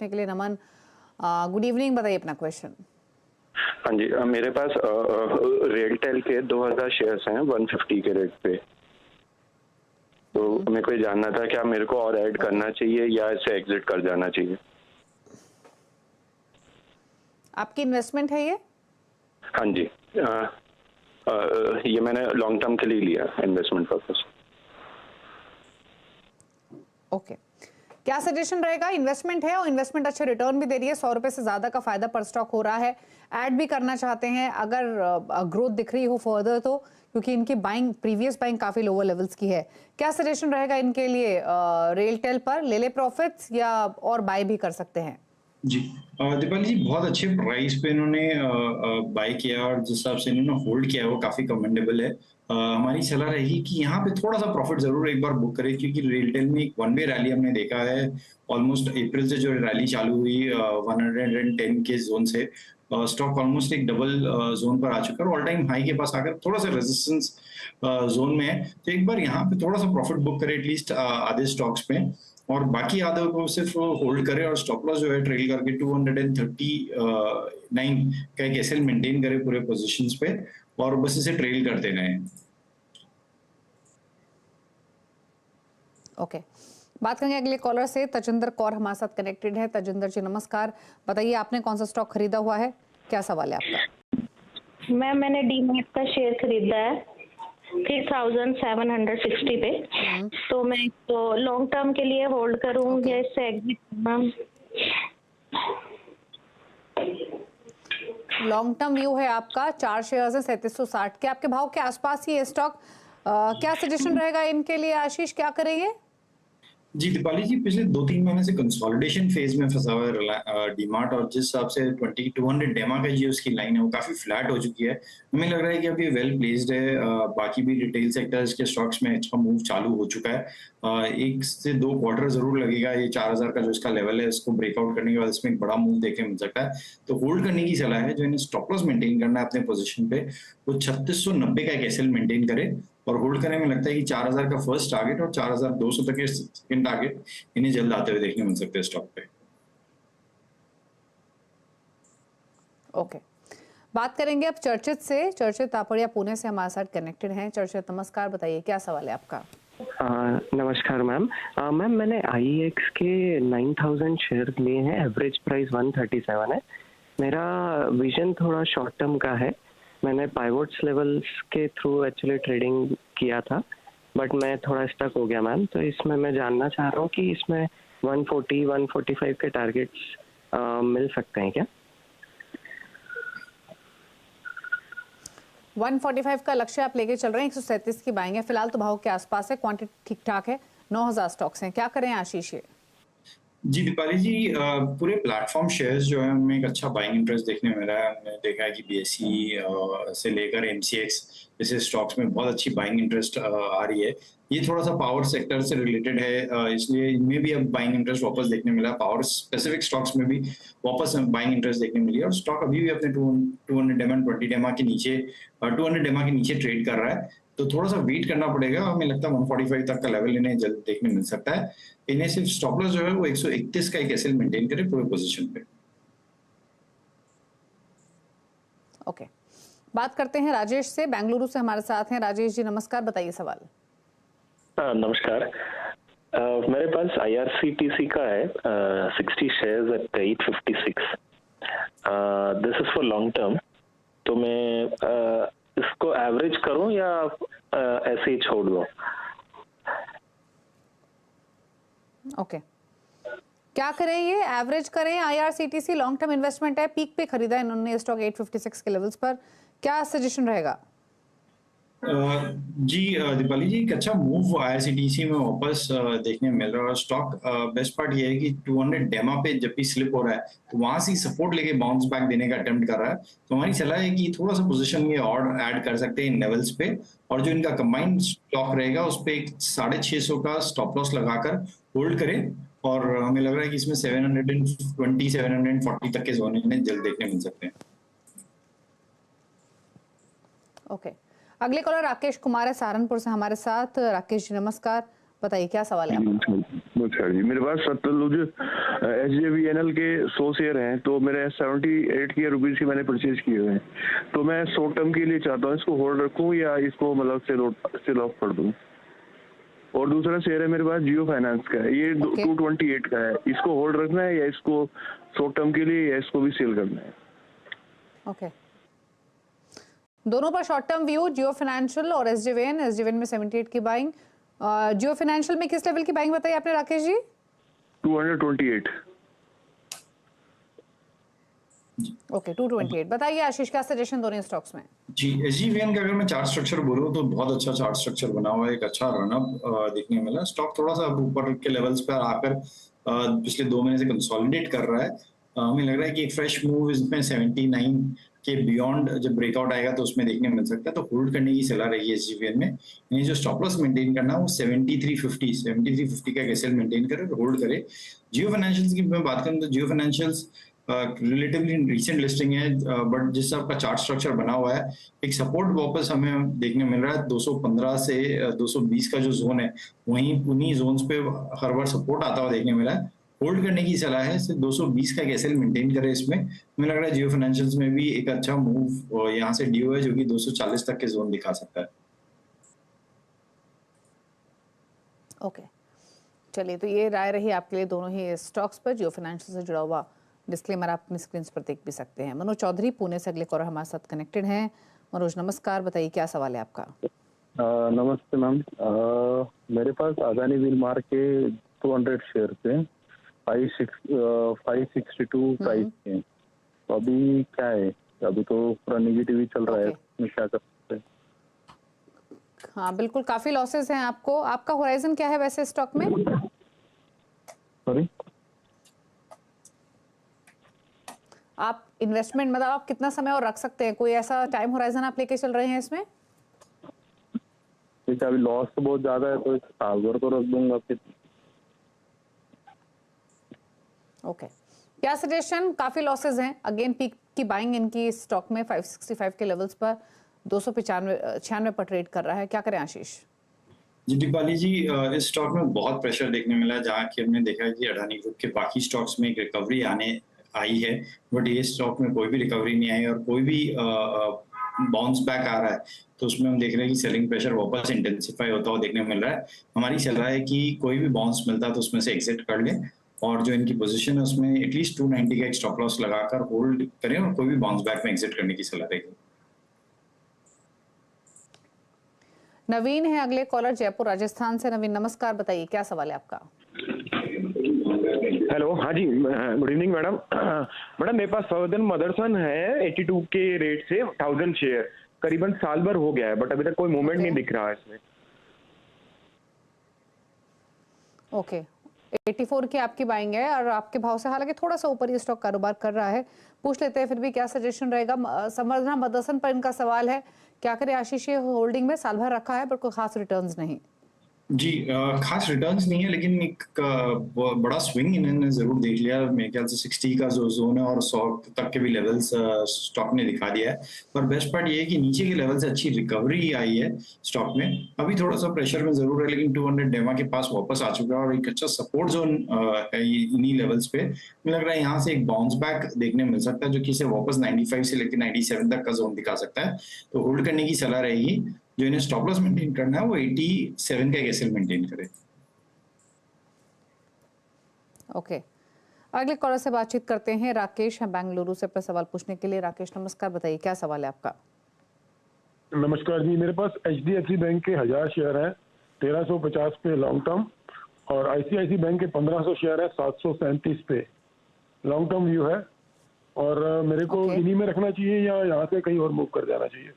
के लिए नमन, good evening, बताइए अपना क्वेश्चन। हाँ जी, मेरे पास रेलटेल के 2000 शेयर्स हैं 150 के रेट पे, तो मेरे को ये जानना था क्या मेरे को और ऐड करना चाहिए या इसे एग्जिट कर जाना चाहिए। आपकी इन्वेस्टमेंट है ये? हाँ जी, ये मैंने लॉन्ग टर्म के लिए लिया इन्वेस्टमेंट पर्पस। ओके, क्या सजेशन रहेगा? इन्वेस्टमेंट है और इन्वेस्टमेंट अच्छे रिटर्न भी दे रही है, 100 रुपए से ज्यादा का फायदा पर स्टॉक हो रहा है। ऐड भी करना चाहते हैं अगर ग्रोथ दिख रही हो फर्दर तो, क्योंकि इनकी बाइंग, प्रीवियस बाइंग काफी लोअर लेवल्स की है। क्या सजेशन रहेगा इनके लिए? रेलटेल पर ले ले प्रॉफिट्स या और बाय भी कर सकते हैं? जी, दीपाली जी बहुत अच्छे प्राइस पे इन्होंने बाय किया और जिस हिसाब से इन्होंने होल्ड किया है वो काफी कमेंडेबल है। हमारी सलाह रहेगी कि यहाँ पे थोड़ा सा प्रॉफिट जरूर एक बार बुक करें, क्योंकि रेलटेल में एक वन वे रैली हमने देखा है। ऑलमोस्ट अप्रैल से जो रैली चालू हुई 110 के जोन से स्टॉक ऑलमोस्ट एक डबल जोन पर आ चुका है, ऑल टाइम हाई के पास आकर थोड़ा सा रेजिस्टेंस जोन में है। तो एक बार यहाँ पे थोड़ा सा प्रॉफिट बुक करें एटलीस्ट आधे स्टॉक्स पे, और बाकी आधे को सिर्फ होल्ड करें और स्टॉप लॉस जो है ट्रेल करके 239 का एक एसएल मेंटेन करें पूरे पोजीशंस पे, और बस इसे ट्रेल करते रहें। ओके, बात करेंगे अगले कॉलर से। तजिंदर कौर हमारे साथ कनेक्टेड है। तजिंदर जी नमस्कार, बताइए आपने कौन सा स्टॉक खरीदा हुआ है, क्या सवाल है आपका? मैम मैंने डीमैट का शेयर खरीदा है 3760 पे, तो मैं इसको लॉन्ग टर्म के लिए होल्ड करूँ या इससे एग्जिट करना? लॉन्ग टर्म व्यू है आपका, 4 शेयर्स है 3760 के, आपके भाव के आसपास ही है स्टॉक। क्या सजेशन रहेगा इनके लिए आशीष, क्या करेंगे? जी दीपाली जी, पिछले 2-3 महीने से कंसोलिडेशन फेज में फंसा हुआ है डीमार्ट, और जिस हिसाब से 2200 डेमा का जी उसकी लाइन है वो काफी फ्लैट हो चुकी है। हमें लग रहा है कि अभी वेल प्लेस्ड है। बाकी भी रिटेल सेक्टर्स के स्टॉक्स में अच्छा मूव चालू हो चुका है। 1 से 2 क्वार्टर जरूर लगेगा ये 4000 का जो इसका लेवल है इसको ब्रेकआउट करने के बाद इसमें एक बड़ा मूव देखने मिल सकता है। तो होल्ड करने की सलाह है। जो इन्हें स्टॉप लॉस मेंटेन करना है अपने पोजीशन पे, वो 3690 का एक एसएल मेंटेन करे और होल्ड करने में लगता है कि 4000 का फर्स्ट टारगेट और 4200 तक के सेकंड टारगेट इन्हें जल्द आते हुए देखने मिल सकते हैं स्टॉक पे। ओके, बात करेंगे अब चर्चित से। चर्चित तापड़िया पुणे से हमारे साथ कनेक्टेड हैं। चर्चित नमस्कार, बताइए क्या सवाल है आपका? नमस्कार मैम। मैम मैंने आईएक्स के 9000 शेयर लिए हैं, एवरेज प्राइस 137 है। मेरा विजन थोड़ा शॉर्ट टर्म का है। मैंने पाइवोट्स लेवल्स के थ्रू एक्चुअली ट्रेडिंग किया था, बट मैं थोड़ा स्टक हो गया मैम। तो इसमें मैं जानना चाह रहा हूँ कि इसमें 140 145 के टारगेट्स मिल सकते हैं क्या? 145 का लक्ष्य आप लेके चल रहे हैं, 137 की बाइंग है फिलहाल, तो भाव के आसपास है, क्वांटिटी ठीक ठाक है, 9000 स्टॉक्स हैं, क्या करें आशीष? ये जी दीपाली जी, पूरे प्लेटफॉर्म शेयर्स जो है उनमें एक अच्छा बाइंग इंटरेस्ट देखने मिल रहा है। हमने देखा है कि बीएसई से लेकर एमसीएक्स जैसे स्टॉक्स में बहुत अच्छी बाइंग इंटरेस्ट आ रही है। ये थोड़ा सा पावर सेक्टर से रिलेटेड है, इसलिए इनमें भी अब बाइंग इंटरेस्ट वापस देखने मिला। पावर स्पेसिफिक स्टॉक्स में भी वापस बाइंग इंटरेस्ट देखने मिली है, और स्टॉक अभी भी अपने 200 डेमा 20 डेमा के नीचे 200 डेमा के नीचे ट्रेड कर रहा है। तो थोड़ा सा वेट करना पड़ेगा। हमें लगता है 145 तक का लेवल इन्हें जल्द देखने मिल सकता है। इन्हें सिर्फ स्टॉप लॉस जो है वो 131 का एक एसएल मेंटेन करे पूरे पोजीशन पे। ओके, बात करते हैं राजेश से, बेंगलुरु से हमारे साथ हैं। राजेश जी नमस्कार, बताइए सवाल। नमस्कार। मेरे पास IRCTC का है 60 shares at 856। This is for long term. तो मैं इसको एवरेज करूं या ऐसे ही छोड़ दूं? ओके, क्या करें? ये एवरेज करें? IRCTC लॉन्ग टर्म इन्वेस्टमेंट है, पीक पे खरीदा इन्होंने स्टॉक 856 के लेवल्स पर, क्या सजेशन रहेगा? जी दीपाली जी, एक अच्छा मूव आईआरसीटीसी में वापस देखने मिल रहा है। स्टॉक बेस्ट पार्ट ये है कि 200 डेमा पे जब भी स्लिप हो रहा है तो वहां से सपोर्ट लेके बाउंस बैक देने का अटेम्प्ट कर रहा है। तो हमारी सलाह है कि थोड़ा सा पोजीशन ये और ऐड कर सकते हैं इन लेवल्स पे, और जो इनका कंबाइंड स्टॉक रहेगा उस पर 650 का स्टॉप लॉस लगाकर होल्ड करें। और हमें लग रहा है कि इसमें 720 740 तक के जोन इन्हें जल्द देखने मिल सकते हैं। ओके, अगले कॉलर राकेश कुमार है, सहारनपुर से हमारे साथ। राकेश जी नमस्कार, बताइए क्या सवाल है आपका? नमस्कार जी, मेरे पास सतलुज SJVNL के 100 शेयर हैं, तो मेरे 78 के रुपीज की मैंने परचेज किए हुए हैं, तो मैं शॉर्ट टर्म के लिए चाहता हूँ इसको होल्ड रखूँ या इसको मतलब सेल ऑफ कर दूँ। और दूसरा शेयर है मेरे पास जियो फाइनेंस का है, ये 228 का है, इसको होल्ड रखना है या इसको शॉर्ट टर्म के लिए या इसको भी सेल करना है। ओके, दोनों पर शॉर्ट टर्म व्यू, जियो फाइनेंशियल और SJVN में 78 की बाइंग। जियो फाइनेंशियल में किस लेवल की बाइंग बताई आपने राकेश जी? 228। ओके, 228। बताइए आशीष, क्या सजेशन दोनों स्टॉक्स में? जी, SJVN का अगर मैं चार्ट स्ट्रक्चर बोलूँ तो बहुत अच्छा चार्ट स्ट्रक्चर बना हुआ है, एक अच्छा रनअप देखने को मिला। स्टॉक थोड़ा सा ऊपर के लेवल्स पर आकर पिछले 2 महीने से कंसोलिडेट कर रहा है। हमें लग रहा है कि एक फ्रेश मूव इसमें 79 के बियॉन्ड जब ब्रेकआउट आएगा तो उसमें देखने मिल सकता है, तो होल्ड करने की सलाह रहेगी SJVN में। यानी जो स्टॉप लॉस मेंटेन करना है वो 7350 का कैसे मेंटेन करे और होल्ड करे। जियो फाइनेंशियल्स की मैं बात करूँ तो जियो फाइनेंशियल्स रिलेटिवली रिसेंट लिस्टिंग है, बट जिस आपका चार्ट स्ट्रक्चर बना हुआ है, एक सपोर्ट वापस हमें देखने मिल रहा है 215 से 220 का जो जोन है, वहीं उन्हीं जोन्स पे हर बार सपोर्ट आता हुआ देखने मिला है। होल्ड करने की सलाह है, सिर्फ 220 का कैसे मेंटेन करे। इसमें मुझे लग रहा है जियो फाइनेंशियल्स में भी एक अच्छा मूव यहाँ से ड्यू है, जो कि 240 तक के जोन दिखा सकता है। ओके, चलिए, तो ये राय रही आपके लिए दोनों ही स्टॉक्स पर। जियो फाइनेंशियल से जुड़ा हुआ डिस्क्लेमर आप अपनी स्क्रीन पर देख भी सकते हैं। मनोज चौधरी पुणे से अगले कॉलर हमारे साथ कनेक्टेड हैं। मनोज नमस्कार, बताइए क्या सवाल है आपका? नमस्ते मैम, मेरे पास अदानी विलमार के 200 शेयर थे, 562 प्राइस के। तो अभी क्या है, अभी तो पूरा नेगेटिव ही चल रहा है, इसमें क्या कर सकते हैं? हाँ बिल्कुल, काफी लॉसेस हैं आपको। आपका होराइजन क्या है वैसे स्टॉक में? सॉरी, आप इन्वेस्टमेंट मतलब आप कितना समय और रख सकते हैं? कोई ऐसा टाइम होराइजन आप लेके चल रहे हैं इसमें? अभी लॉस तो बहुत ज्यादा है, तो साल भर तो रख दूंगा फिर। ओके, क्या सजेशन? काफी लॉसेस हैं, अगेन पीक की बाइंग इनकी स्टॉक में 565 के लेवल्स पर 295 पर ट्रेड कर रहा है, क्या करें आशीष? जी दीपाली जी, इस स्टॉक में बहुत प्रेशर देखने मिला है, जहाँ की हमने देखा है कि अडानी ग्रुप के बाकी स्टॉक्स में एक रिकवरी आई है, बट ये स्टॉक में कोई भी रिकवरी नहीं आई और कोई भी बाउंस बैक आ रहा है, तो उसमें हम देख रहे हैं कि सेलिंग प्रेशर वापस इंटेंसिफाई होता हुआ देखने को मिल रहा है। हमारी सलाह है कि कोई भी बाउंस मिलता है तो उसमें से एग्जिट कर लें, और जो इनकी पोजीशन है उसमें एटलीस्ट 290 का एक स्टॉप लॉस लगाकर होल्ड करें और कोई भी बाउंस बैक में एग्जिट करने की सलाह रहेगी। नवीन है अगले कॉलर, जयपुर राजस्थान से। नवीन नमस्कार, बताइए क्या सवाल है आपका? हेलो, हाँ जी, गुड इवनिंग मैडम। मैडम मेरे पास सर्दर्न मदरसन है 82 के रेट से 1000 शेयर, करीबन साल भर हो गया है, बट अभी तक कोई मूवमेंट नहीं दिख रहा है इसमें। ओके, 84 की आपकी बाइंग है और आपके भाव से हालांकि थोड़ा सा ऊपर ये स्टॉक कारोबार कर रहा है। पूछ लेते हैं फिर भी क्या सजेशन रहेगा। संवर्धना मदरसन पर इनका सवाल है, क्या करें आशीष? ये होल्डिंग में साल भर रखा है पर कोई खास रिटर्न्स नहीं। जी, खास रिटर्न्स नहीं है, लेकिन एक बड़ा स्विंग इन्होंने जरूर देख लिया। मेरे ख्याल से 60 का जो जोन है और 100 तक के भी लेवल्स स्टॉक ने दिखा दिया है। पर बेस्ट पार्ट ये है कि नीचे के लेवल से अच्छी रिकवरी आई है स्टॉक में। अभी थोड़ा सा प्रेशर में जरूर है, लेकिन 200 डेमा के पास वापस आ चुका है और एक अच्छा सपोर्ट जोन है इन्हीं लेवल्स पे। मुझे लग रहा है यहाँ से एक बाउंस बैक देखने मिल सकता है, जो कि इसे वापस 95 से लेकर 97 तक का जोन दिखा सकता है। तो होल्ड करने की सलाह रहेगी। जो इन्हें स्टॉप लॉस मेंटेन करना है वो 87 का कैसे मेंटेन करे। ओके, अगले कॉलर से बातचीत करते हैं। राकेश है बेंगलुरु से अपना सवाल पूछने के लिए। राकेश नमस्कार, बताइए क्या सवाल है आपका? नमस्कार जी, मेरे पास HDFC बैंक के 1000 शेयर हैं 1350 पे लॉन्ग टर्म, और ICICI बैंक के 1500 शेयर है 737 पे लॉन्ग टर्म व्यू है। और मेरे को इन्हीं में रखना चाहिए या यहाँ से कहीं और मूव कर जाना चाहिए?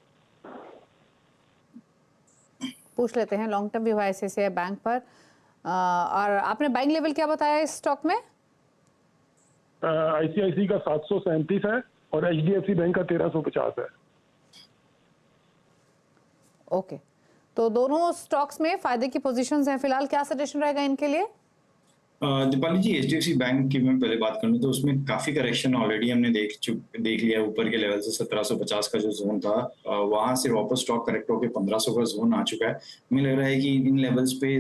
पूछ लेते हैं। लॉन्ग टर्म व्यू है ICICI बैंक पर। और आपने बाइंग लेवल क्या बताया इस स्टॉक में? ICICI का 737 है और HDFC बैंक का 1350 है। ओके, तो दोनों स्टॉक्स में फायदे की पोजीशंस हैं फिलहाल, क्या सजेशन रहेगा इनके लिए? दीपाली जी, एचडीएफसी बैंक की मैं पहले बात करूँ तो उसमें काफी करेक्शन ऑलरेडी हमने देख लिया है। ऊपर के लेवल से 1750 का जो जोन था वहां से वापस स्टॉक करेक्ट होकर 1500 का जोन आ चुका है। मुझे लग रहा है कि इन लेवल्स पे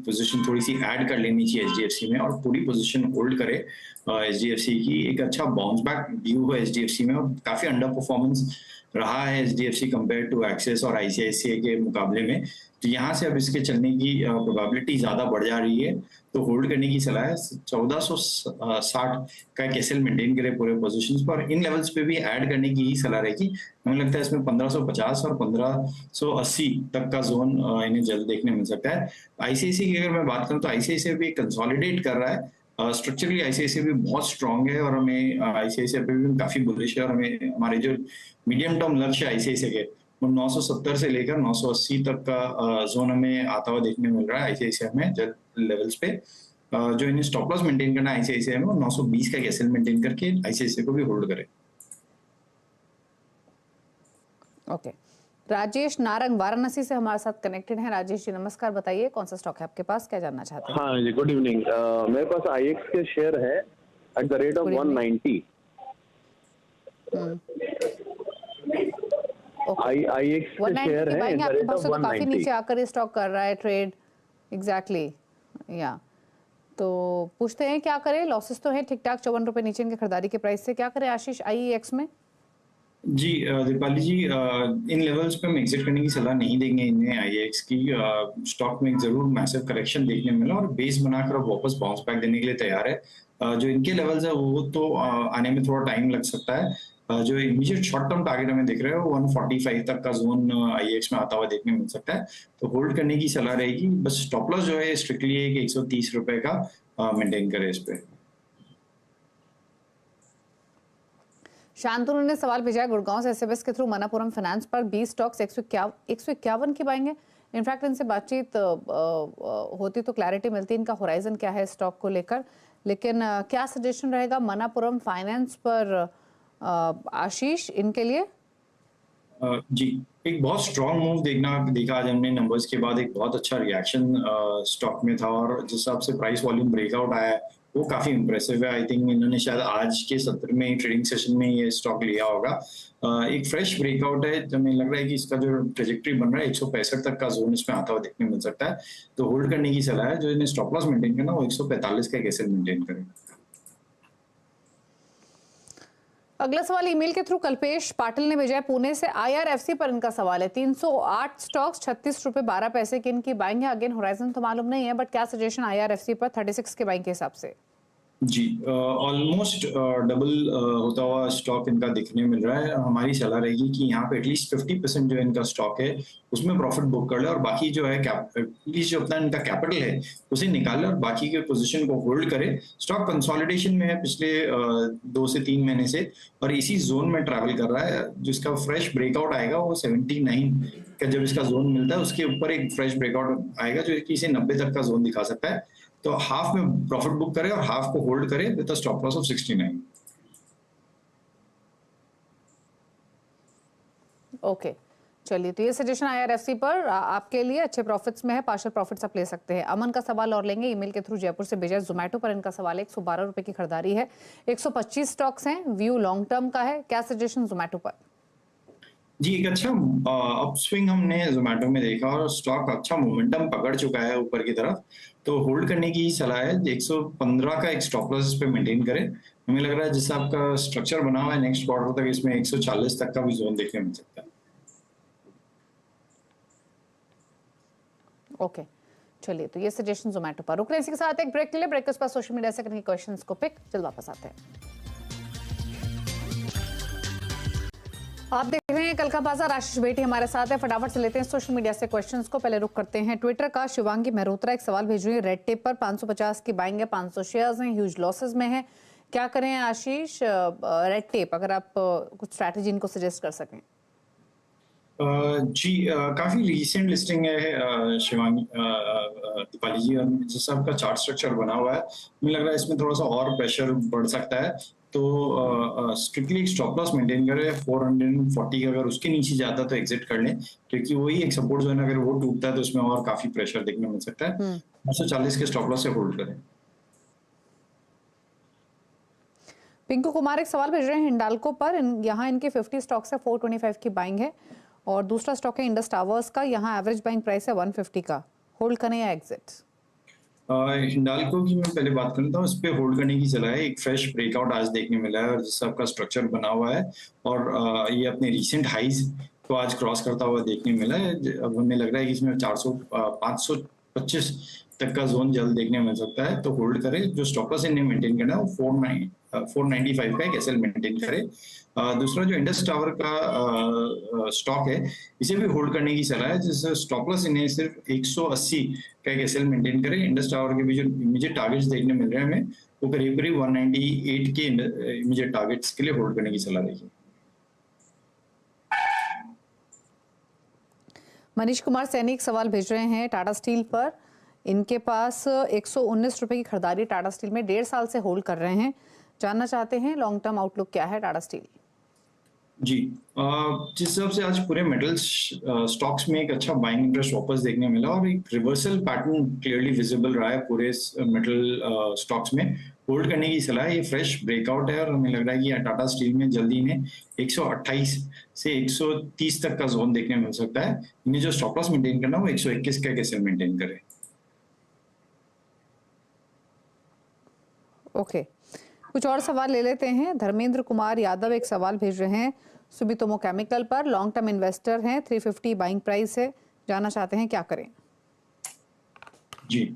पोजीशन थोड़ी सी ऐड कर लेनी चाहिए एचडीएफसी में और पूरी पोजीशन होल्ड करे एचडीएफसी की। एक अच्छा बाउंस बैक ड्यू है एचडीएफसी में और काफी अंडर परफॉर्मेंस रहा है एचडीएफसी कंपेयर टू एक्सिस और आईसीआईसीआई के मुकाबले में। तो यहाँ से अब इसके चलने की प्रोबेबिलिटी ज्यादा बढ़ जा रही है, तो होल्ड करने की सलाह है। 1460 का एक एसएल मेंटेन करे पूरे पोजीशंस पर। इन लेवल्स पे भी ऐड करने की ही सलाह रहेगी। हमें लगता है इसमें 1550 और 1580 तक का जोन इन्हें जल्द देखने मिल सकता है। आईसीआईसी की अगर मैं बात करूं तो आईसीआईसी भी कंसोलिडेट कर रहा है। स्ट्रक्चरली आईसीआईसी भी बहुत स्ट्रांग है और हमें आईसीआईसी पे भी काफी बुलिश है और हमें हमारे जो मीडियम टर्म लक्ष्य आईसीआईसी के 970 से लेकर 980 तक का जोन हमें आता हुआ देखने मिल रहा है आईसीआईसीआई में जब लेवल्स पे। जो इन्हें स्टॉप लॉस मेंटेन करना है आईसीआईसीआई में 920 का एसएल मेंटेन करके आईसीआईसीआई को भी होल्ड करे। ओके, राजेश नारंग वाराणसी से हमारे साथ कनेक्टेड हैं। राजेश जी नमस्कार, बताइए कौन सा स्टॉक है आपके पास, क्या जानना चाहते हैं? हाँ जी, गुड इवनिंग। मेरे पास आईएक्स के शेयर है एट द रेट ऑफ 190। आईएक्स के शेयर है एट द रेट ऑफ 190। काफी नीचे आकर ये स्टॉक कर रहा है ट्रेड। एग्जैक्टली या तो पूछते हैं क्या करें, लॉसेस तो है ठीक ठाक 54 रुपए नीचे इनके खरीदारी के प्राइस से, क्या करें आशीष आईएक्स में? जी दीपाली जी, इन लेवल्स पे हम एग्जिट करने की सलाह नहीं देंगे इन्हें आईएक्स की। स्टॉक में जरूर मैसिव करेक्शन देखने मिला और बेस बनाकर अब वापस बाउंस बैक देने के लिए तैयार है। जो इनके लेवल्स है वो तो आने में थोड़ा टाइम लग सकता है। जो इमीडिएट शॉर्ट टर्म टारगेट हमें दिख रहे हैं वो 145 तक का जोन आईएक्स में आता हुआ देखने मिल सकता है, तो होल्ड करने की सलाह रहेगी। बस स्टॉप लॉस जो है स्ट्रिक्टली एक 130 रुपए का मेंटेन करे इस पे। शांतनु ने सवाल भेजा है गुड़गांव से एसएबएस के थ्रू मनापुरम फाइनेंस पर 20 स्टॉक्स 151 की बाइंग है। इनफैक्ट इनसे बातचीत होती तो क्लैरिटी मिलती इनका होराइजन क्या है स्टॉक को लेकर, लेकिन क्या सजेशन रहेगा मनापुरम फाइनेंस पर आशीष इनके लिए? जी, एक बहुत स्ट्रॉन्ग मूव देखा आज हमने नंबर्स के बाद। एक बहुत अच्छा रिएक्शन स्टॉक में था और जिस हिसाब से प्राइस वॉल्यूम ब्रेकआउट आया है वो काफी इंप्रेसिव है। आई थिंक इन्होंने शायद आज के सत्र में ट्रेडिंग सेशन में ये स्टॉक लिया होगा। एक फ्रेश ब्रेकआउट है, हमें लग रहा है कि इसका जो ट्रेजेक्टरी बन रहा है 165 तक का जोन इसमें आता हुआ देखने मिल सकता है, तो होल्ड करने की सलाह है। जो इन्हें स्टॉप लॉस मेंटेन करना वो 145 का एसएल मेंटेन करें। अगला सवाल ईमेल के थ्रू कल्पेश पाटिल ने भेजा है पुणे से। आईआरएफसी पर इनका सवाल है 308 स्टॉक्स 36 रुपए 12 पैसे की इनकी बाइंग है। अगेन होराइजन तो मालूम नहीं है, बट क्या सजेशन आईआरएफसी पर 36 के बाइंग के हिसाब से? जी, ऑलमोस्ट डबल होता हुआ स्टॉक इनका दिखने मिल रहा है। हमारी सलाह रहेगी कि यहाँ पे एटलीस्ट 50% जो इनका स्टॉक है उसमें प्रॉफिट बुक कर ले और बाकी जो है एटलीस्ट जो अपना इनका कैपिटल है उसे निकाले और बाकी के पोजीशन को होल्ड करे। स्टॉक कंसोलिडेशन में है पिछले 2 से 3 महीने से और इसी जोन में ट्रैवल कर रहा है। जिसका फ्रेश ब्रेकआउट आएगा वो 79 का जब इसका जोन मिलता है उसके ऊपर एक फ्रेश ब्रेकआउट आएगा जो कि इसे 90 तक का जोन दिखा सकता है। तो हाफ में प्रॉफिट बुक करे और हाफ को होल्ड करे with a stop loss of 69। Okay, चलिए तो ये सजेशन आईआरएफसी पर आपके लिए अच्छे प्रॉफिट्स में है, पार्शियल प्रॉफिट्स आप ले सकते हैं। अमन का सवाल और लेंगे ईमेल के थ्रू जयपुर से भेजा। जोमेटो पर इनका सवाल है 112 रुपए की खरीदारी है, 125 स्टॉक्स हैं, व्यू लॉन्ग टर्म का है, क्या सजेशन जोमेटो पर? जी, एक अच्छा अपस्विंग हमने जोमेटो में देखा और स्टॉक अच्छा मोमेंटम पकड़ चुका है ऊपर की तरफ, तो होल्ड करने की सलाह है। 115 का एक स्टॉप लॉस पे मेंटेन करें। हमें लग रहा है जिस आपका स्ट्रक्चर बना हुआ है नेक्स्ट क्वार्टर तक इसमें 140 तक का भी जोन देखने मिल सकता है। ओके, चलिए तो ये सजेशन जोमेटो पर। रुक रहे इसी के साथ एक ब्रेक के लिए। ब्रेक के बाद सोशल मीडिया से करेंगे क्वेश्चंस को पिक, जल्द वापस आते हैं। आप देख रहे हैं कल का बाजार, आशीष बेटी हमारे साथ है। फटाफट से लेते हैं सोशल मीडिया से क्वेश्चंस को। पहले रुक करते हैं ट्विटर का। शिवांगी मेहरोत्रा एक सवाल भेज रही है, रेड टेप पर 550 की बाइंग है, 500 शेयर्स हैं, ह्यूज लॉसेस में है, क्या करें आशीष? रेड टेप अगर आप कुछ स्ट्रैटेजी इनको सजेस्ट कर सकें। जी, काफी रिसेंट लिस्टिंग है शिवांगी दीपाली जी। जिस आपका चार्ट स्ट्रक्चर बना हुआ है मुझे लग रहा है इसमें थोड़ा सा और प्रेशर बढ़ सकता है, तो स्ट्रिक्टली एक स्टॉप लॉस मेंटेन करें 440 का। अगर उसके नीचे जाता तो एग्जिट कर लें, क्योंकि वही एक सपोर्ट जोन अगर वो टूटता है तो उसमें और काफी प्रेशर देखने मिल सकता है। 240 के स्टॉप लॉस से होल्ड करें। पिंकू कुमार एक सवाल भेज रहे हैं हिंडाल्को पर। यहाँ इनके 50 स्टॉक्स है, 425 की बाइंग है। और दूसरा स्टॉक है इंडस टावर्स का, यहाँ एवरेज बाइंग प्राइस है 150 का। होल्ड करें या एग्जिट? हिंडाल्को की मैं पहले बात करता हूँ, इस पे होल्ड करने की सलाह है। एक फ्रेश ब्रेकआउट आज देखने मिला है और जिससे आपका स्ट्रक्चर बना हुआ है और ये अपने रीसेंट हाइज को आज क्रॉस करता हुआ देखने मिला है। अब हमें लग रहा है कि इसमें 525 तक का जोन जल्द देखने मिल सकता है, तो होल्ड करें। जो स्टॉप लॉस इन्हें मेंटेन करना है वो 495 का एक एसएल मेंटेन करें। दूसरा जो इंडस टावर का स्टॉक है, इसे भी होल्ड करने की सलाह है, जिससे स्टॉप लॉस इन्हें सिर्फ 180 का एक एसएल मेंटेन करें। इंडस टावर के भी जो इमीडिएट टारगेट्स देखने मिल रहे हैं हमें, वो करीब करीब 198 के इमीडिएट टारगेट्स के लिए होल्ड करने की सलाह रहेगी। मनीष कुमार सैनी एक सवाल भेज रहे हैं टाटा स्टील पर। इनके पास 119 रुपए की खरीदारी टाटा स्टील में 1.5 साल से होल्ड कर रहे हैं। जानना चाहते हैं लॉन्ग टर्म आउटलुक क्या है टाटा स्टील? जी, जिस हिसाब से आज पूरे मेटल स्टॉक्स में एक अच्छा बाइंग इंटरेस्ट वापस देखने मिला और एक रिवर्सल पैटर्न क्लियरली विजिबल रहा है पूरे मेटल स्टॉक्स में। होल्ड करने की सलाह है। ये फ्रेश ब्रेकआउट है और हमें लग रहा है कि टाटा स्टील में जल्दी इन्हें 128 से 130 तक का जोन देखने मिल सकता है। इन्हें जो स्टॉप लॉस मेंटेन करना है वो 121 का कैसे मेंटेन करें। ओके, कुछ और सवाल ले लेते हैं। धर्मेंद्र कुमार यादव एक सवाल भेज रहे हैं सुमितोमो केमिकल पर। लॉन्ग टर्म इन्वेस्टर हैं, 350 बाइंग प्राइस है। जानना चाहते हैं क्या करें? जी,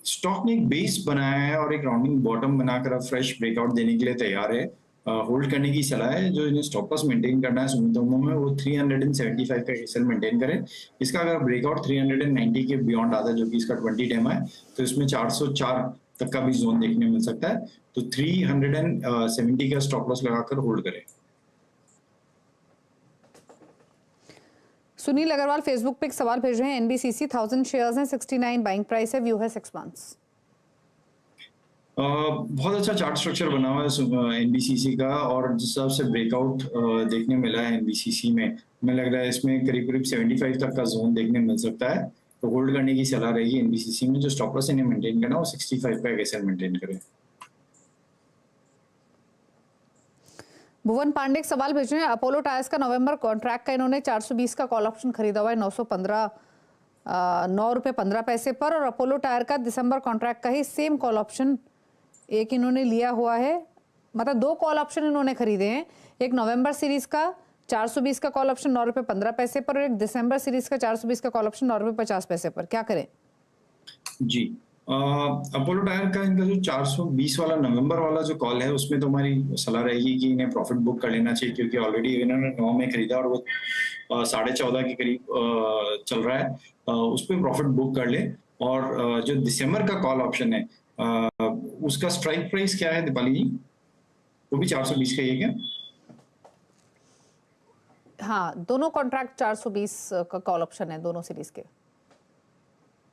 स्टॉक ने एक बेस बनाया है और एक राउंडिंग बॉटम बनाकर अब फ्रेश ब्रेकआउट देने के लिए तैयार है। होल्ड करने की सलाह है। जो इन्हें स्टॉप लॉस मेंटेन करना है सुमितोमो में, वो 375 का एसएल मेंटेन करें। इसका अगर ब्रेकआउट 390 के बियॉन्ड आता है, जो कि इसका 20 डेमा है, तो इसमें 404 तक का भी जोन देखने मिल सकता है। तो 370 का स्टॉप लॉस लगाकर होल्ड करें। सुनील अग्रवाल फेसबुक पे एक सवाल भेज रहे हैं। एनबीसीसी 1000 शेयर्स हैं, 69 बाइंग प्राइस है, व्यू है 6 मंथ्स। बहुत अच्छा चार्ट स्ट्रक्चर बना हुआ है एनबीसीसी का और जिस हिसाब से ब्रेकआउट देखने मिला है एनबीसीसी में, हमें लग रहा है इसमें करीब करीब 75 तक का जोन देखने मिल सकता है। तो होल्ड करने की सलाह रहेगी एनबीसीसी में। जो स्टॉप लॉस इन्हें मेंटेन करना है वो 65 का एसएल मेंटेन करें। भुवन पांडे एक सवाल भेज रहे हैं। अपोलो टायर्स का नवंबर कॉन्ट्रैक्ट का इन्होंने 420 का कॉल ऑप्शन खरीदा हुआ है 9 रुपए 15 पैसे पर। और अपोलो टायर का दिसंबर कॉन्ट्रैक्ट का ही सेम कॉल ऑप्शन एक इन्होंने लिया हुआ है। मतलब 2 कॉल ऑप्शन इन्होंने खरीदे हैं। एक नवंबर सीरीज का 420 का कॉल ऑप्शन 9 रुपए 15 पैसे पर और एक दिसंबर सीरीज का 420 का कॉल ऑप्शन 9 रुपए 50 पैसे पर। क्या करें? जी, अपोलो टायर का इनका जो 420 वाला नवंबर वाला जो कॉल है, उसमें तो हमारी सलाह रहेगी कि इन्हें प्रॉफिट बुक कर लेना चाहिए, क्योंकि ऑलरेडी इन्होंने 9 में खरीदा और वो 14.5 के करीब चल रहा है। उस पर प्रॉफिट बुक कर ले। और जो दिसंबर का कॉल ऑप्शन है, उसका स्ट्राइक प्राइस क्या है दीपाली जी? वो भी 420 का ही है क्या? हाँ, दोनों कॉन्ट्रैक्ट 420 का कॉल ऑप्शन है दोनों सीरीज के।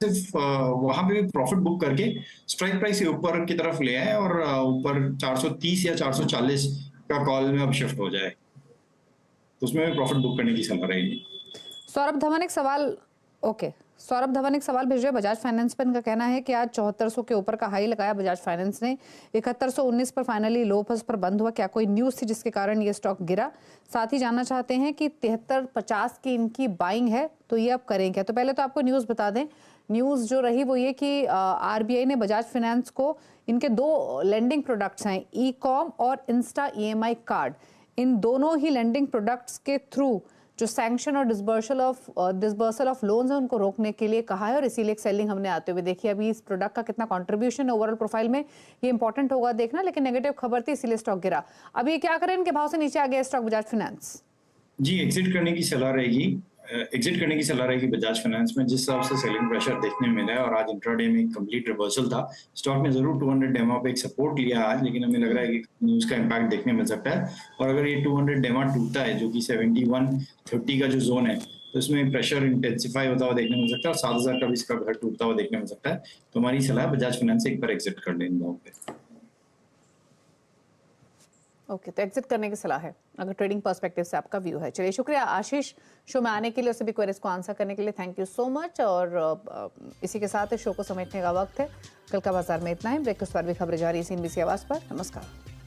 सिर्फ वहां पे भी प्रॉफिट बुक करके स्ट्राइक प्राइस से ऊपर की तरफ ले आए और ऊपर 430 या 440 का कॉल में अब शिफ्ट हो जाए, तो उसमें भी प्रॉफिट बुक करने की सलाह रहेगी। सौरभ धवन एक सवाल सौरभ धवन एक सवाल भेज रहे हैं बजाज फाइनेंस पर। इनका कहना है कि आज 7400 के ऊपर का हाई लगाया बजाज फाइनेंस ने, 7119 पर फाइनली लो पर बंद हुआ। क्या कोई न्यूज थी जिसके कारण ये स्टॉक गिरा? साथ ही जानना चाहते हैं कि 7350 की इनकी बाइंग है, तो ये अब करें क्या? तो पहले तो आपको न्यूज बता दें। न्यूज जो रही वो ये कि आरबीआई ने बजाज फाइनेंस को इनके 2 लेंडिंग प्रोडक्ट्स हैं, ई कॉम और इंस्टा ईएमआई कार्ड, इन दोनों ही लेंडिंग प्रोडक्ट्स के थ्रू जो सैंक्शन और डिसबर्सल ऑफ लोन्स है उनको रोकने के लिए कहा है। और इसीलिए एक सेलिंग हमने आते हुए देखी। अभी इस प्रोडक्ट का कितना कंट्रीब्यूशन है ओवरऑल प्रोफाइल में, ये इंपॉर्टेंट होगा देखना। लेकिन नेगेटिव खबर थी इसीलिए स्टॉक गिरा। अब ये क्या करें? इनके भाव से नीचे आ गया स्टॉक बजाज फाइनेंस। जी, एग्जिट करने की सलाह रहेगी बजाज फाइनेंस में, जिस हिसाब से सेलिंग प्रेशर देखने मिला है। और आज इंट्राडे में एक कंप्लीट रिवर्सल था। स्टॉक ने जरूर 200 डेमा पे एक सपोर्ट लिया आज, लेकिन हमें लग रहा है कि न्यूज का इम्पैक्ट देखने मिल सकता है। और अगर ये 200 डेमा टूटता है, जो कि 7130 का जो जोन है, तो इसमें प्रेशर इंटेंसिफाई होता हुआ देखने मिल सकता है और 7000 का भी इसका घर टूटता हुआ देखने मिल सकता है। तो हमारी सलाह बजाज फाइनेंस से एक बार एग्जिट कर लें इन पे। ओके, तो एग्जिट करने की सलाह है अगर ट्रेडिंग पर्सपेक्टिव से आपका व्यू है। चलिए, शुक्रिया आशीष शो में आने के लिए और सभी क्वेरीज को आंसर करने के लिए। Thank you so much. और इसी के साथ शो को समेटने का वक्त है। कल का बाजार में इतना ही। ब्रेक के बाद भी खबरें जारी CNBC आवाज पर। नमस्कार।